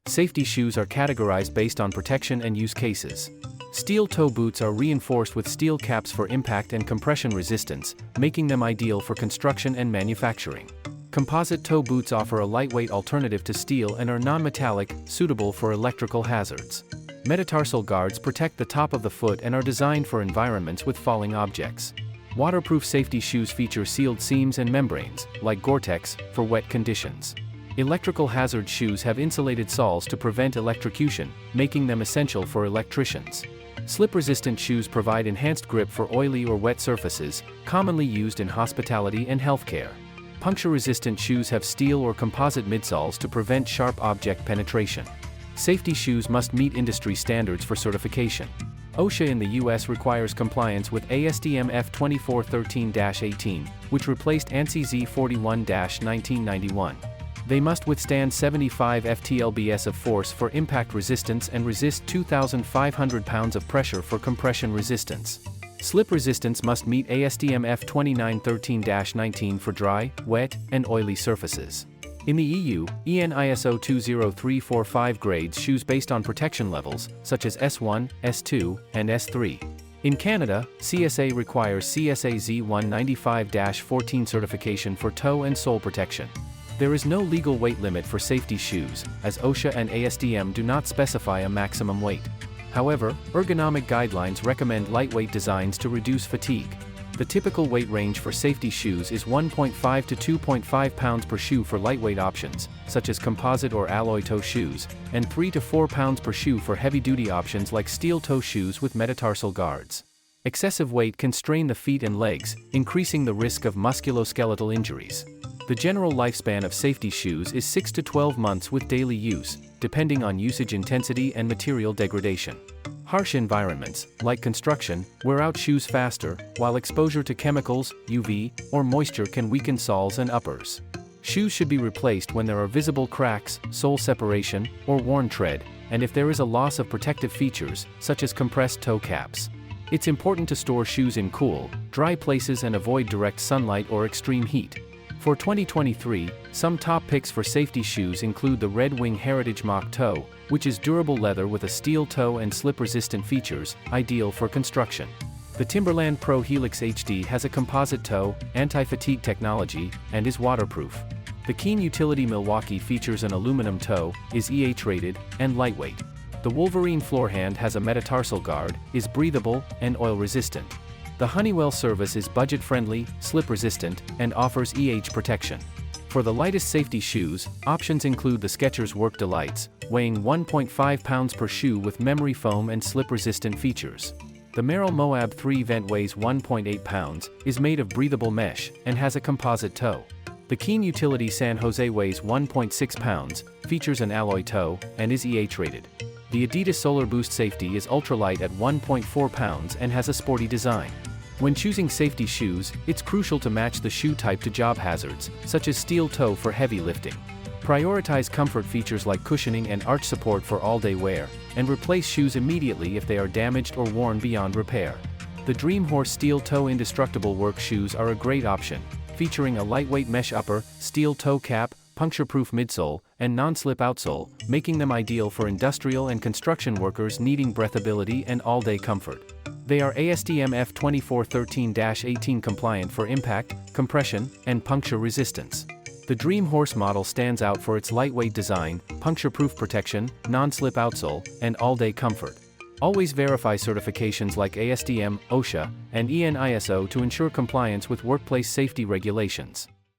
Safety shoes are categorized based on protection and use cases. Steel toe boots are reinforced with steel caps for impact and compression resistance, making them ideal for construction and manufacturing. Composite toe boots offer a lightweight alternative to steel and are non-metallic, suitable for electrical hazards. Metatarsal guards protect the top of the foot and are designed for environments with falling objects. Waterproof safety shoes feature sealed seams and membranes, like Gore-Tex, for wet conditions. Electrical hazard shoes have insulated soles to prevent electrocution, making them essential for electricians. Slip-resistant shoes provide enhanced grip for oily or wet surfaces, commonly used in hospitality and healthcare. Puncture-resistant shoes have steel or composite midsoles to prevent sharp object penetration. Safety shoes must meet industry standards for certification. OSHA in the U.S. requires compliance with ASTM F2413-18, which replaced ANSI Z41-1991. They must withstand 75 ft-lbs of force for impact resistance and resist 2,500 pounds of pressure for compression resistance. Slip resistance must meet ASTM F2913-19 for dry, wet, and oily surfaces. In the EU, EN ISO 20345 grades shoes based on protection levels, such as S1, S2, and S3. In Canada, CSA requires CSA Z195-14 certification for toe and sole protection. There is no legal weight limit for safety shoes, as OSHA and ASTM do not specify a maximum weight. However, ergonomic guidelines recommend lightweight designs to reduce fatigue. The typical weight range for safety shoes is 1.5 to 2.5 pounds per shoe for lightweight options, such as composite or alloy toe shoes, and 3 to 4 pounds per shoe for heavy-duty options like steel toe shoes with metatarsal guards. Excessive weight can strain the feet and legs, increasing the risk of musculoskeletal injuries. The general lifespan of safety shoes is 6 to 12 months with daily use, depending on usage intensity and material degradation. Harsh environments, like construction, wear out shoes faster, while exposure to chemicals, UV, or moisture can weaken soles and uppers. Shoes should be replaced when there are visible cracks, sole separation, or worn tread, and if there is a loss of protective features, such as compressed toe caps. It's important to store shoes in cool, dry places and avoid direct sunlight or extreme heat. For 2023, some top picks for safety shoes include the Red Wing Heritage Mock Toe, which is durable leather with a steel toe and slip-resistant features, ideal for construction. The Timberland Pro Helix HD has a composite toe, anti-fatigue technology, and is waterproof. The Keen Utility Milwaukee features an aluminum toe, is EH-rated, and lightweight. The Wolverine Floorhand has a metatarsal guard, is breathable, and oil-resistant. The Honeywell Service is budget-friendly, slip-resistant, and offers EH protection. For the lightest safety shoes, options include the Skechers Work Delights, weighing 1.5 pounds per shoe with memory foam and slip-resistant features. The Merrell Moab 3 Vent weighs 1.8 pounds, is made of breathable mesh, and has a composite toe. The Keen Utility San Jose weighs 1.6 pounds, features an alloy toe, and is EH-rated. The Adidas Solar Boost Safety is ultralight at 1.4 pounds and has a sporty design. When choosing safety shoes, it's crucial to match the shoe type to job hazards, such as steel toe for heavy lifting. Prioritize comfort features like cushioning and arch support for all-day wear, and replace shoes immediately if they are damaged or worn beyond repair. The Dream Horse Steel Toe Indestructible Work shoes are a great option, featuring a lightweight mesh upper, steel toe cap, puncture-proof midsole, and non-slip outsole, making them ideal for industrial and construction workers needing breathability and all-day comfort. They are ASTM F2413-18 compliant for impact, compression, and puncture resistance. The Dream Horse model stands out for its lightweight design, puncture-proof protection, non-slip outsole, and all-day comfort. Always verify certifications like ASTM, OSHA, and EN ISO to ensure compliance with workplace safety regulations.